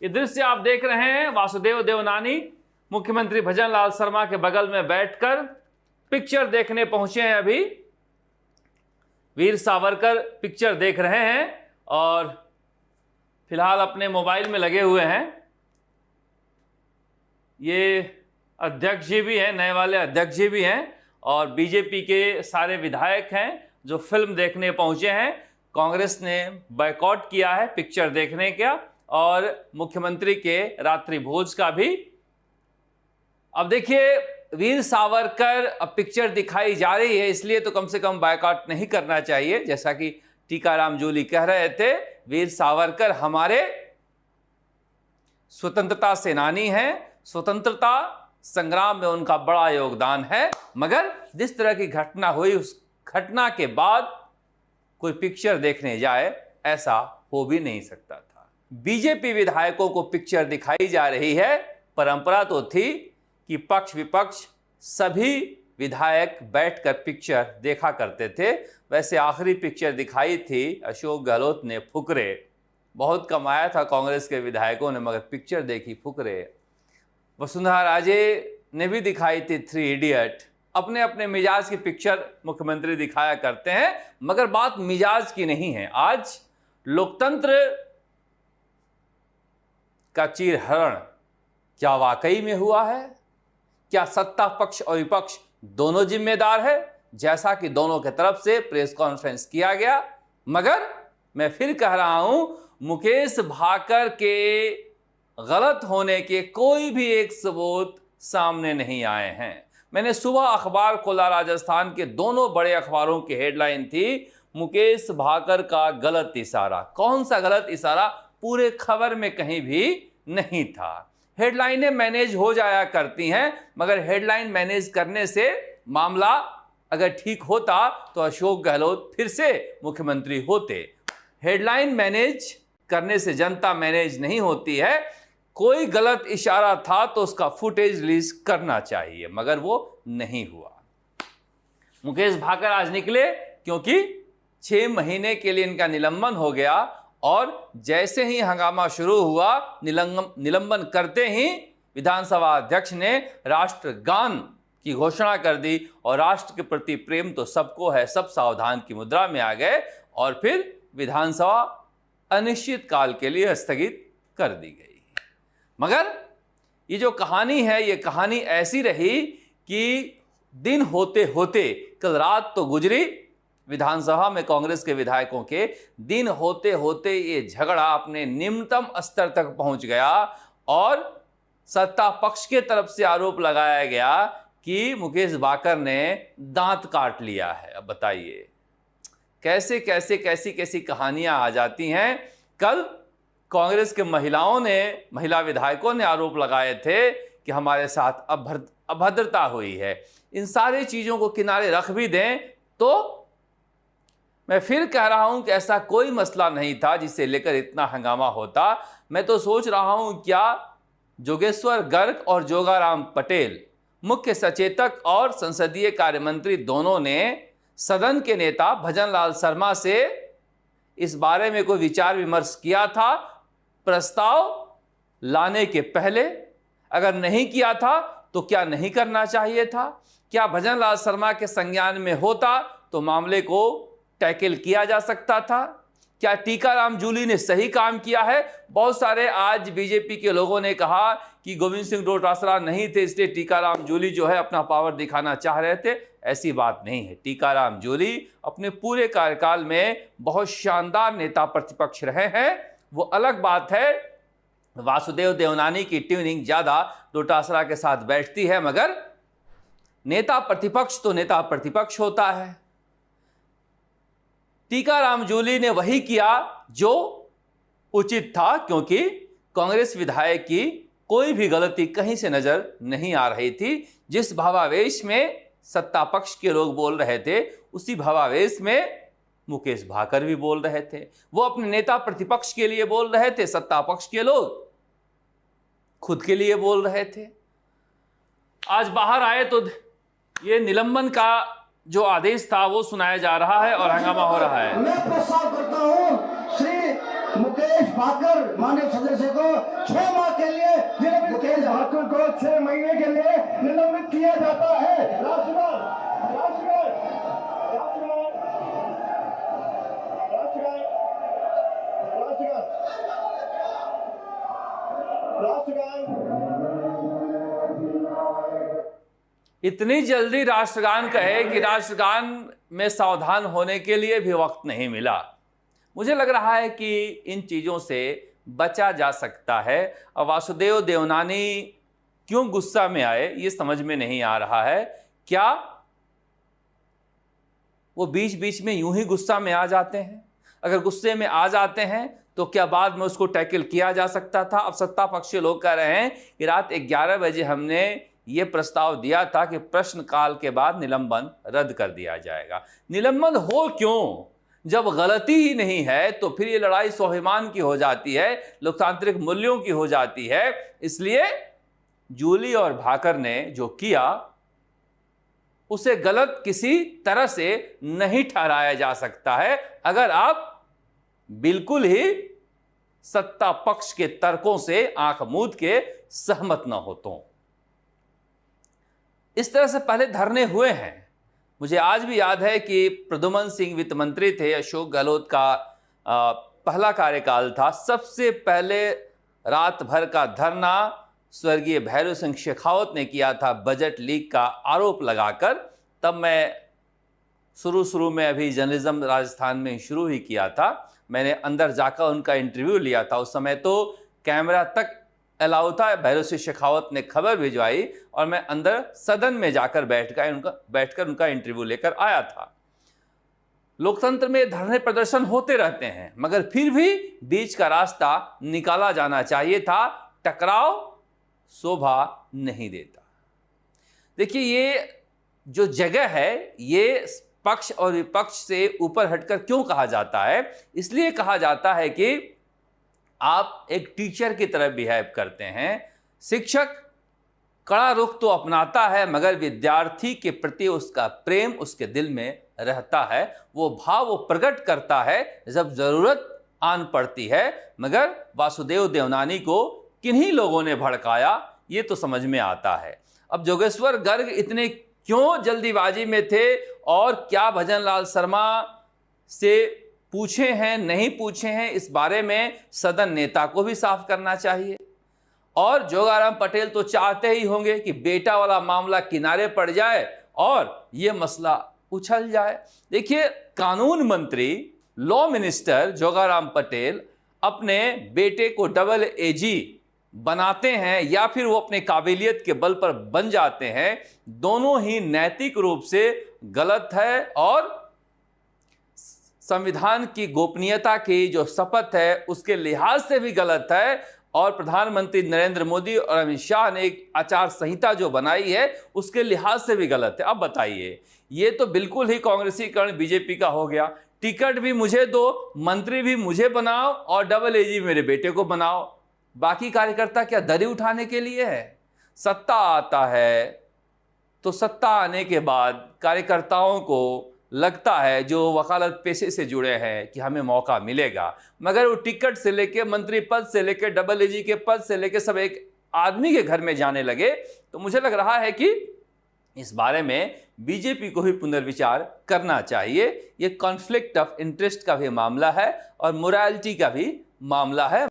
ये दृश्य आप देख रहे हैं वासुदेव देवनानी मुख्यमंत्री भजनलाल शर्मा के बगल में बैठकर पिक्चर देखने पहुंचे हैं। अभी वीर सावरकर पिक्चर देख रहे हैं और फिलहाल अपने मोबाइल में लगे हुए हैं। ये अध्यक्ष जी भी हैं, नए वाले अध्यक्ष जी भी हैं और बीजेपी के सारे विधायक हैं जो फिल्म देखने पहुंचे हैं। कांग्रेस ने बायकॉट किया है पिक्चर देखने का और मुख्यमंत्री के रात्रि भोज का भी। अब देखिए वीर सावरकर अब पिक्चर दिखाई जा रही है, इसलिए तो कम से कम बायकॉट नहीं करना चाहिए। जैसा कि टीकाराम जूली कह रहे थे, वीर सावरकर हमारे स्वतंत्रता सेनानी हैं, स्वतंत्रता संग्राम में उनका बड़ा योगदान है। मगर जिस तरह की घटना हुई उस घटना के बाद कोई पिक्चर देखने जाए, ऐसा हो भी नहीं सकता था। बीजेपी विधायकों को पिक्चर दिखाई जा रही है। परंपरा तो थी कि पक्ष विपक्ष सभी विधायक बैठकर पिक्चर देखा करते थे। वैसे आखिरी पिक्चर दिखाई थी अशोक गहलोत ने, फुकरे। बहुत कमाया था कांग्रेस के विधायकों ने, मगर पिक्चर देखी फुकरे। वसुंधरा राजे ने भी दिखाई थी थ्री इडियट। अपने अपने मिजाज की पिक्चर मुख्यमंत्री दिखाया करते हैं, मगर बात मिजाज की नहीं है। आज लोकतंत्र का चीरहरण क्या वाकई में हुआ है? क्या सत्ता पक्ष और विपक्ष दोनों जिम्मेदार है? जैसा कि दोनों की तरफ से प्रेस कॉन्फ्रेंस किया गया, मगर मैं फिर कह रहा हूं, मुकेश भाकर के गलत होने के कोई भी एक सबूत सामने नहीं आए हैं। मैंने सुबह अखबार खोला, राजस्थान के दोनों बड़े अखबारों की हेडलाइन थी मुकेश भाकर का गलत इशारा। कौन सा गलत इशारा? पूरे खबर में कहीं भी नहीं था। हेडलाइनें मैनेज हो जाया करती हैं, मगर हेडलाइन मैनेज करने से मामला अगर ठीक होता तो अशोक गहलोत फिर से मुख्यमंत्री होते। हेडलाइन मैनेज करने से जनता मैनेज नहीं होती है। कोई गलत इशारा था तो उसका फुटेज रिलीज करना चाहिए, मगर वो नहीं हुआ। मुकेश भाकर आज निकले क्योंकि 6 महीने के लिए इनका निलंबन हो गया और जैसे ही हंगामा शुरू हुआ, निलंबन करते ही विधानसभा अध्यक्ष ने राष्ट्रगान की घोषणा कर दी और राष्ट्र के प्रति प्रेम तो सबको है, सब सावधान की मुद्रा में आ गए और फिर विधानसभा अनिश्चित काल के लिए स्थगित कर दी गई। मगर ये जो कहानी है, ये कहानी ऐसी रही कि दिन होते होते, कल रात तो गुजरी विधानसभा में कांग्रेस के विधायकों के, दिन होते होते ये झगड़ा अपने निम्नतम स्तर तक पहुंच गया और सत्ता पक्ष के तरफ से आरोप लगाया गया कि मुकेश भाकर ने दांत काट लिया है। अब बताइए कैसे कैसे कैसी कैसी कहानियां आ जाती हैं। कल कांग्रेस के महिला विधायकों ने आरोप लगाए थे कि हमारे साथ अभद्रता हुई है। इन सारी चीजों को किनारे रख भी दें तो मैं फिर कह रहा हूं कि ऐसा कोई मसला नहीं था जिसे लेकर इतना हंगामा होता। मैं तो सोच रहा हूं क्या जोगेश्वर गर्ग और जोगाराम पटेल, मुख्य सचेतक और संसदीय कार्य मंत्री, दोनों ने सदन के नेता भजनलाल शर्मा से इस बारे में कोई विचार विमर्श किया था प्रस्ताव लाने के पहले? अगर नहीं किया था तो क्या नहीं करना चाहिए था? क्या भजनलाल शर्मा के संज्ञान में होता तो मामले को टैकल किया जा सकता था? क्या टीकाराम जूली ने सही काम किया है? बहुत सारे आज बीजेपी के लोगों ने कहा कि गोविंद सिंह डोटासरा नहीं थे इसलिए टीकाराम जूली जो है अपना पावर दिखाना चाह रहे थे। ऐसी बात नहीं है। टीकाराम जूली अपने पूरे कार्यकाल में बहुत शानदार नेता प्रतिपक्ष रहे हैं। वो अलग बात है, वासुदेव देवनानी की ट्यूनिंग ज्यादा डोटासरा के साथ बैठती है, मगर नेता प्रतिपक्ष तो नेता प्रतिपक्ष होता है। टीकाराम जूली ने वही किया जो उचित था, क्योंकि कांग्रेस विधायक की कोई भी गलती कहीं से नजर नहीं आ रही थी। जिस भावावेश में सत्ता पक्ष के लोग बोल रहे थे, उसी भावावेश में मुकेश भाकर भी बोल रहे थे। वो अपने नेता प्रतिपक्ष के लिए बोल रहे थे, सत्ता पक्ष के लोग खुद के लिए बोल रहे थे। आज बाहर आए तो ये निलंबन का जो आदेश था वो सुनाया जा रहा है और हंगामा हो रहा है। मैं प्रस्ताव करता हूं श्री मुकेश भाकर माननीय सदस्य को राष्ट्रगान को 6 महीने के लिए निलंबित किया जाता है। राष्ट्रगान राष्ट्रगान राष्ट्रगान राष्ट्रगान राष्ट्रगान राष्ट्रगान। इतनी जल्दी राष्ट्रगान कहे कि राष्ट्रगान में सावधान होने के लिए भी वक्त नहीं मिला। मुझे लग रहा है कि इन चीज़ों से बचा जा सकता है। और वासुदेव देवनानी क्यों गुस्सा में आए ये समझ में नहीं आ रहा है। क्या वो बीच बीच में यूं ही गुस्सा में आ जाते हैं? अगर गुस्से में आ जाते हैं तो क्या बाद में उसको टैकल किया जा सकता था? अब सत्ता पक्षी लोग कह रहे हैं कि रात 11 बजे हमने ये प्रस्ताव दिया था कि प्रश्नकाल के बाद निलंबन रद्द कर दिया जाएगा। निलंबन हो क्यों? जब गलती ही नहीं है तो फिर ये लड़ाई स्वाभिमान की हो जाती है, लोकतांत्रिक मूल्यों की हो जाती है। इसलिए जूली और भाकर ने जो किया उसे गलत किसी तरह से नहीं ठहराया जा सकता है अगर आप बिल्कुल ही सत्ता पक्ष के तर्कों से आंख मूंद के सहमत न हो तो। इस तरह से पहले धरने हुए हैं। मुझे आज भी याद है कि प्रद्युमन सिंह वित्त मंत्री थे, अशोक गहलोत का पहला कार्यकाल था। सबसे पहले रात भर का धरना स्वर्गीय भैरव सिंह शेखावत ने किया था बजट लीक का आरोप लगाकर। तब मैं शुरू में अभी जर्नलिज्म राजस्थान में शुरू ही किया था। मैंने अंदर जाकर उनका इंटरव्यू लिया था। उस समय तो कैमरा तक अलाउ था। भैरव सिंह शेखावत ने खबर भिजवाई और मैं अंदर सदन में जाकर बैठकर उनका इंटरव्यू लेकर आया था। लोकतंत्र में धरने प्रदर्शन होते रहते हैं, मगर फिर भी बीच का रास्ता निकाला जाना चाहिए था। टकराव शोभा नहीं देता। देखिए, ये जो जगह है ये पक्ष और विपक्ष से ऊपर हटकर क्यों कहा जाता है? इसलिए कहा जाता है कि आप एक टीचर की तरह बिहेव करते हैं। शिक्षक कड़ा रुख तो अपनाता है, मगर विद्यार्थी के प्रति उसका प्रेम उसके दिल में रहता है। वो भाव वो प्रकट करता है जब जरूरत आन पड़ती है। मगर वासुदेव देवनानी को किन्हीं लोगों ने भड़काया ये तो समझ में आता है। अब जोगेश्वर गर्ग इतने क्यों जल्दीबाजी में थे और क्या भजन लाल शर्मा से पूछे हैं नहीं पूछे हैं, इस बारे में सदन नेता को भी साफ करना चाहिए। और जोगाराम पटेल तो चाहते ही होंगे कि बेटा वाला मामला किनारे पड़ जाए और ये मसला उछल जाए। देखिए, कानून मंत्री लॉ मिनिस्टर जोगाराम पटेल अपने बेटे को डबल एजी बनाते हैं या फिर वो अपने काबिलियत के बल पर बन जाते हैं, दोनों ही नैतिक रूप से गलत है और संविधान की गोपनीयता की जो शपथ है उसके लिहाज से भी गलत है। और प्रधानमंत्री नरेंद्र मोदी और अमित शाह ने एक आचार संहिता जो बनाई है उसके लिहाज से भी गलत है। अब बताइए, ये तो बिल्कुल ही कांग्रेसीकरण बीजेपी का हो गया। टिकट भी मुझे दो, मंत्री भी मुझे बनाओ और डबल एजी मेरे बेटे को बनाओ। बाकी कार्यकर्ता क्या दरी उठाने के लिए है? सत्ता आता है तो सत्ता आने के बाद कार्यकर्ताओं को लगता है जो वकालत पेशे से जुड़े हैं कि हमें मौका मिलेगा, मगर वो टिकट से लेके मंत्री पद से लेके डबल एजी के पद से लेके सब एक आदमी के घर में जाने लगे। तो मुझे लग रहा है कि इस बारे में बीजेपी को भी पुनर्विचार करना चाहिए। ये कॉन्फ्लिक्ट ऑफ इंटरेस्ट का भी मामला है और मोरालिटी का भी मामला है।